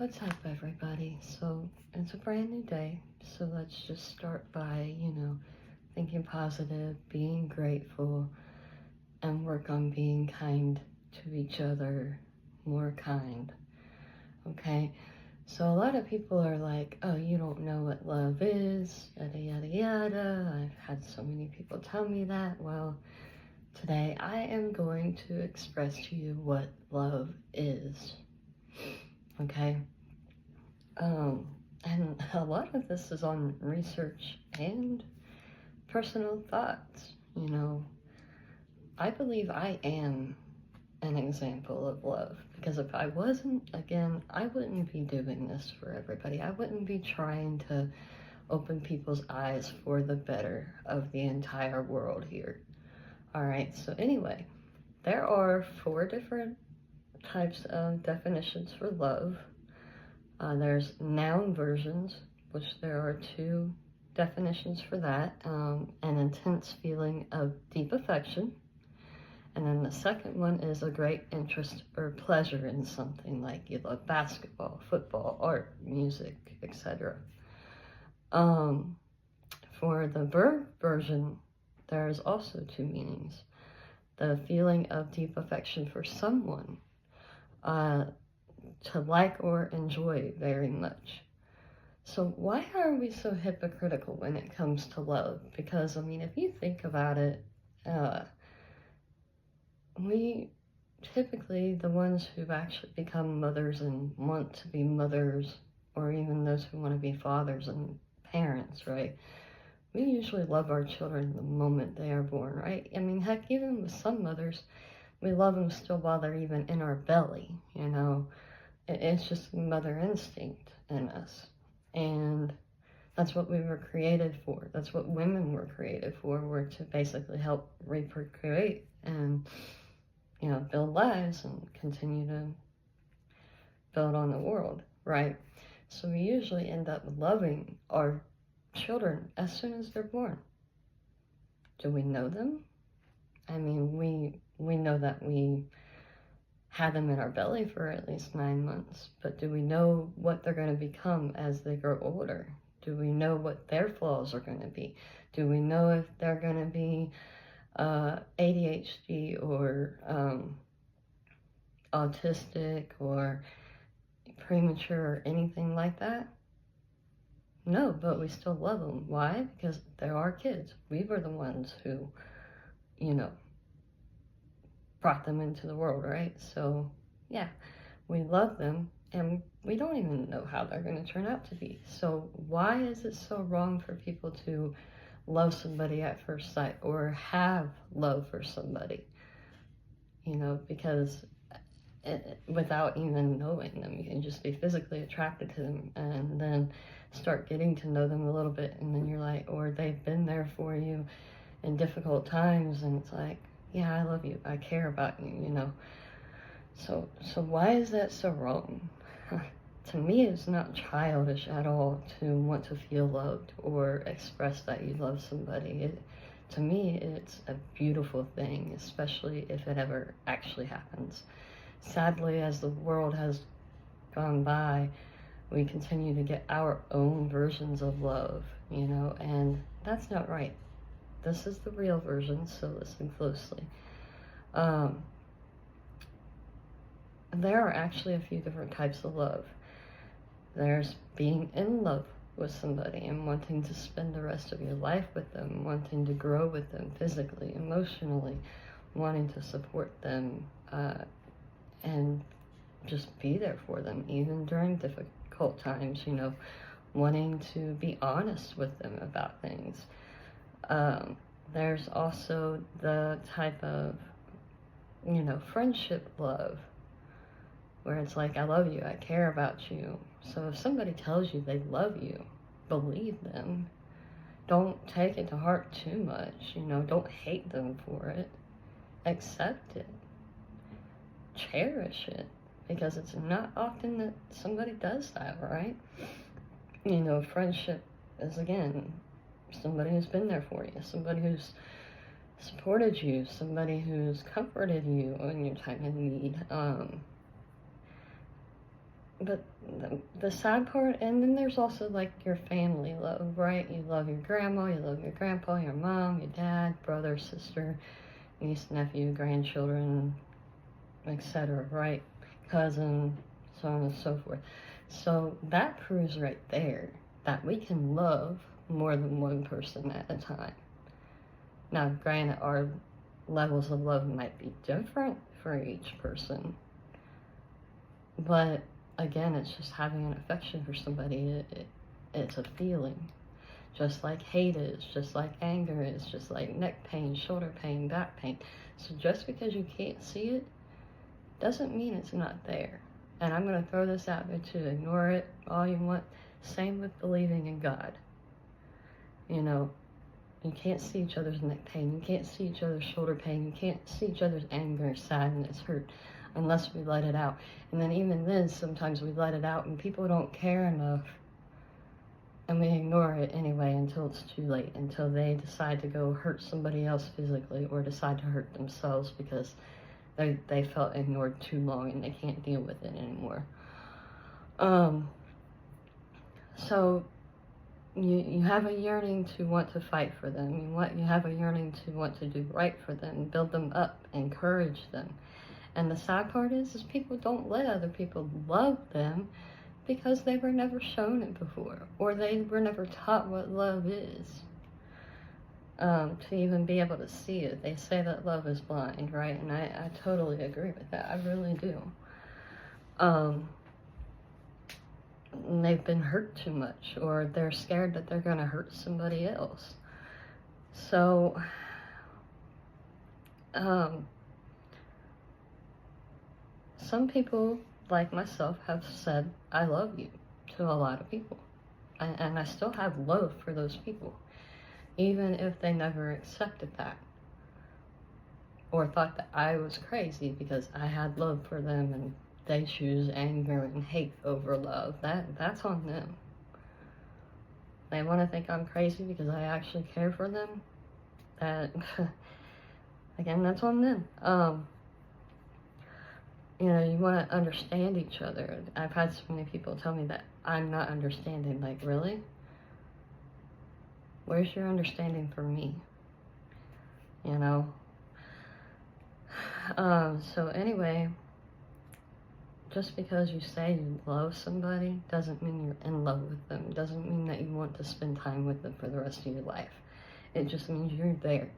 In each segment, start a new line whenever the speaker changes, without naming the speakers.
What's up, everybody? So, it's a brand new day, so let's just start by, thinking positive, being grateful, and work on being kind to each other, more kind, okay? So, a lot of people are like, oh, you don't know what love is, yada, yada, yada. I've had so many people tell me that. Well, today I am going to express to you what love is, okay? And a lot of this is on research and personal thoughts. I believe I am an example of love, because if I wasn't, again, I wouldn't be doing this for everybody. I wouldn't be trying to open people's eyes for the better of the entire world here. All right, so anyway, there are 4 different types of definitions for love. There's noun versions, which there are 2 definitions for that. An intense feeling of deep affection. And then the second one is a great interest or pleasure in something, like you love basketball, football, art, music, etc. For the verb version, there's also 2 meanings. The feeling of deep affection for someone, to like or enjoy very much. So why are we so hypocritical when it comes to love? Because, if you think about it, we typically, the ones who've actually become mothers and want to be mothers, or even those who want to be fathers and parents, right? We usually love our children the moment they are born, right? Heck, even with some mothers, we love them still while they're even in our belly, It's just mother instinct in us. And that's what we were created for. That's what women were created for, were to basically help reprocreate and, build lives and continue to build on the world, right? So we usually end up loving our children as soon as they're born. Do we know them? We know that we had them in our belly for at least 9 months, but do we know what they're going to become as they grow older? Do we know what their flaws are going to be? Do we know if they're going to be ADHD or autistic or premature or anything like that? No, but we still love them. Why? Because they're our kids. We were the ones who, brought them into the world, right? So, yeah, we love them, and we don't even know how they're going to turn out to be. So why is it so wrong for people to love somebody at first sight, or have love for somebody? Because without even knowing them, you can just be physically attracted to them and then start getting to know them a little bit, and then you're like, or they've been there for you in difficult times, and it's like, yeah, I love you, I care about you, So why is that so wrong? To me, it's not childish at all to want to feel loved or express that you love somebody. To me, it's a beautiful thing, especially if it ever actually happens. Sadly, as the world has gone by, we continue to get our own versions of love, and that's not right. This is the real version, so listen closely. There are actually a few different types of love. There's being in love with somebody and wanting to spend the rest of your life with them, wanting to grow with them physically, emotionally, wanting to support them, and just be there for them, even during difficult times, wanting to be honest with them about things. There's also the type of, friendship love, where it's like, I love you, I care about you. So if somebody tells you they love you, believe them. Don't take it to heart too much, don't hate them for it. Accept it. Cherish it, because it's not often that somebody does that, right? Friendship is, again, somebody who's been there for you, somebody who's supported you, somebody who's comforted you in your time of need. but the sad part, and then there's also like your family love, right? You love your grandma, you love your grandpa, your mom, your dad, brother, sister, niece, nephew, grandchildren, etc., right? Cousin, so on and so forth. So that proves right there that we can love more than one person at a time. Now, granted, our levels of love might be different for each person, but again, it's just having an affection for somebody. It's a feeling. Just like hate is, just like anger is, just like neck pain, shoulder pain, back pain. So just because you can't see it doesn't mean it's not there. And I'm going to throw this out there too. Ignore it all you want. Same with believing in God. You know, you can't see each other's neck pain. You can't see each other's shoulder pain. You can't see each other's anger, sadness, hurt, unless we let it out. And then even then, sometimes we let it out and people don't care enough. And we ignore it anyway until it's too late, until they decide to go hurt somebody else physically or decide to hurt themselves because they felt ignored too long and they can't deal with it anymore. So you have a yearning to want to fight for them. You have a yearning to want to do right for them, build them up, encourage them. And the sad part is people don't let other people love them because they were never shown it before, or they were never taught what love is. To even be able to see it. They say that love is blind, right? And I totally agree with that. I really do. And they've been hurt too much, or they're scared that they're going to hurt somebody else. So, some people, like myself, have said, I love you, to a lot of people. And I still have love for those people, even if they never accepted that, or thought that I was crazy because I had love for them and they choose anger and hate over love. That's on them. They want to think I'm crazy because I actually care for them. That, again, that's on them. You know, you want to understand each other. I've had so many people tell me that I'm not understanding. Like, really? Where's your understanding for me? You know? So anyway, just because you say you love somebody doesn't mean you're in love with them. Doesn't mean that you want to spend time with them for the rest of your life. It just means you're there.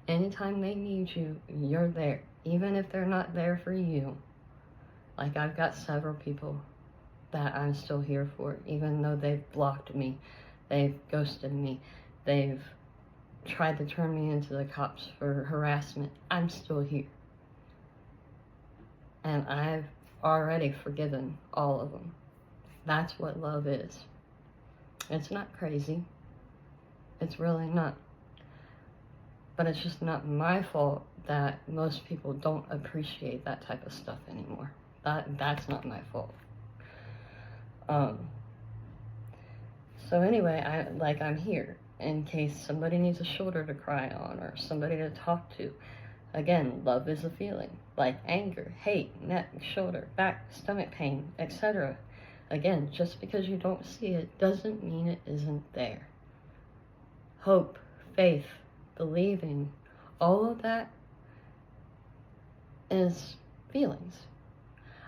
Anytime they need you, you're there. Even if they're not there for you. Like, I've got several people that I'm still here for, even though they've blocked me, they've ghosted me, they've tried to turn me into the cops for harassment. I'm still here. And I've already forgiven all of them. That's what love is. It's not crazy. It's really not. But it's just not my fault that most people don't appreciate that type of stuff anymore. That's not my fault. So anyway, I'm here in case somebody needs a shoulder to cry on or somebody to talk to. Again, love is a feeling, like anger, hate, neck, shoulder, back, stomach pain, etc. Again, just because you don't see it doesn't mean it isn't there. Hope, faith, believing, all of that is feelings.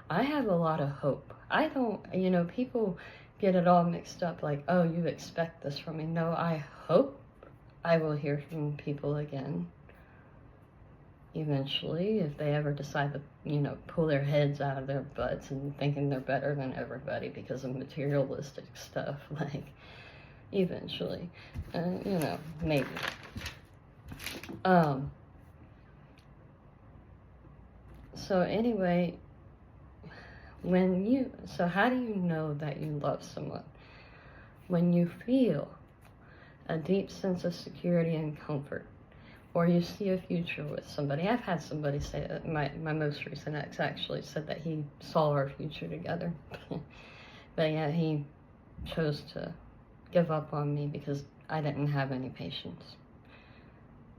I have a lot of hope. I don't, people get it all mixed up like, oh, you expect this from me. No, I hope I will hear from people again. Eventually, if they ever decide to, pull their heads out of their butts and thinking they're better than everybody because of materialistic stuff, like, eventually, maybe. So anyway, so how do you know that you love someone? When you feel a deep sense of security and comfort, or you see a future with somebody. I've had somebody say that, my most recent ex actually said that he saw our future together. But yeah, he chose to give up on me because I didn't have any patience,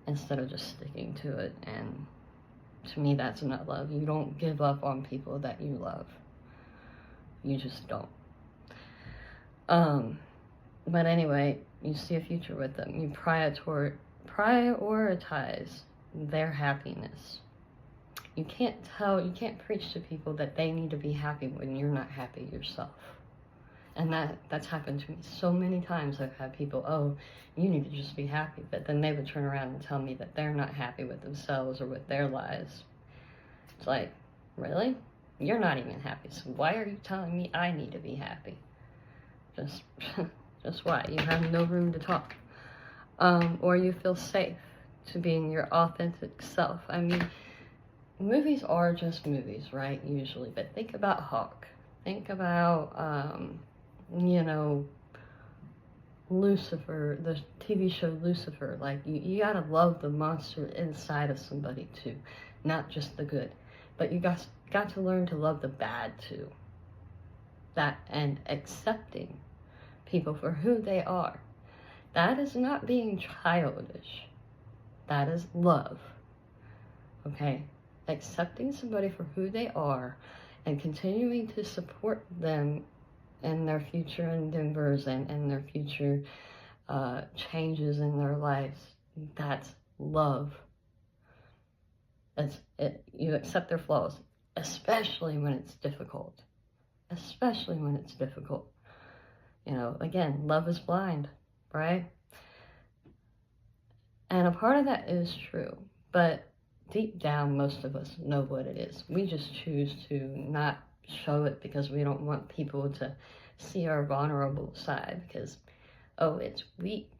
instead of just sticking to it. And to me, that's not love. You don't give up on people that you love. You just don't. But anyway, you see a future with them. You prioritize their happiness. You can't preach to people that they need to be happy when you're not happy yourself. And that's happened to me so many times. I've had people, oh, you need to just be happy. But then they would turn around and tell me that they're not happy with themselves or with their lives. It's like, really? You're not even happy. So why are you telling me I need to be happy? Just why? You have no room to talk. Or you feel safe to being your authentic self. I mean, movies are just movies, right? Usually. But think about Hawk. Think about, you know, Lucifer, the TV show Lucifer. Like, you gotta love the monster inside of somebody too, not just the good. But you got to learn to love the bad too. That, and accepting people for who they are. That is not being childish. That is love. Okay? Accepting somebody for who they are and continuing to support them in their future endeavors and in their future changes in their lives. That's love. You accept their flaws, especially when it's difficult. Especially when it's difficult. You know, again, love is blind, right? And a part of that is true, but deep down, most of us know what it is. We just choose to not show it because we don't want people to see our vulnerable side because, oh, it's weak.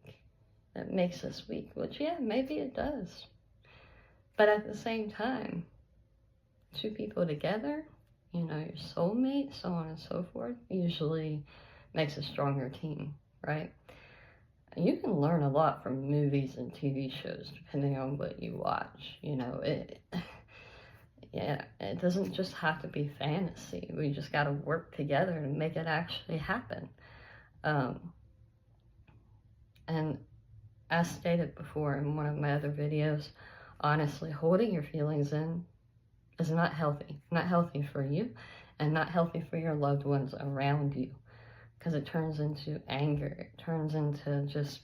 That makes us weak. Which, yeah, maybe it does. But at the same time, two people together, you know, your soulmate, so on and so forth, usually makes a stronger team, right? You can learn a lot from movies and TV shows depending on what you watch. You know, it doesn't just have to be fantasy. We just got to work together to make it actually happen. And as stated before in one of my other videos, honestly, holding your feelings in is not healthy. Not healthy for you and not healthy for your loved ones around you. Because it turns into anger. It turns into just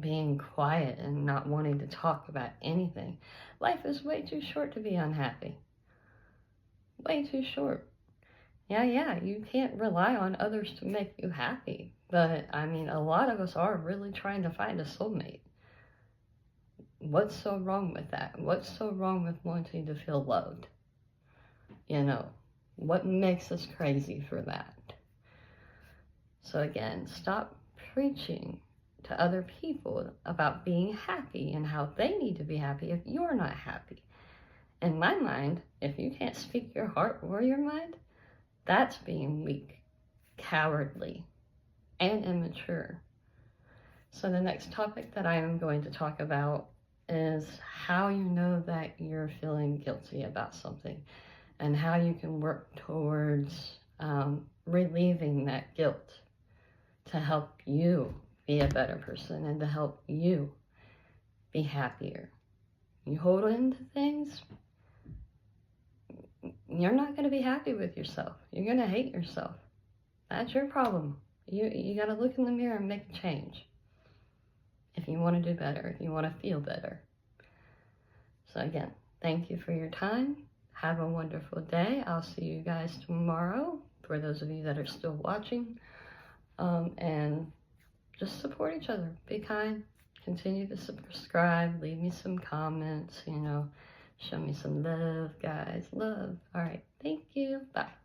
being quiet and not wanting to talk about anything. Life is way too short to be unhappy. Way too short. Yeah, you can't rely on others to make you happy. But, I mean, a lot of us are really trying to find a soulmate. What's so wrong with that? What's so wrong with wanting to feel loved? You know, what makes us crazy for that? So again, stop preaching to other people about being happy and how they need to be happy if you're not happy. In my mind, if you can't speak your heart or your mind, that's being weak, cowardly, and immature. So the next topic that I am going to talk about is how you know that you're feeling guilty about something and how you can work towards relieving that guilt to help you be a better person and to help you be happier. You hold on to things, you're not going to be happy with yourself. You're going to hate yourself. That's your problem. You got to look in the mirror and make a change. If you want to do better, if you want to feel better. So again, thank you for your time. Have a wonderful day. I'll see you guys tomorrow, for those of you that are still watching. And just support each other. Be kind. Continue to subscribe. Leave me some comments, you know. Show me some love, guys. Love. All right. Thank you. Bye.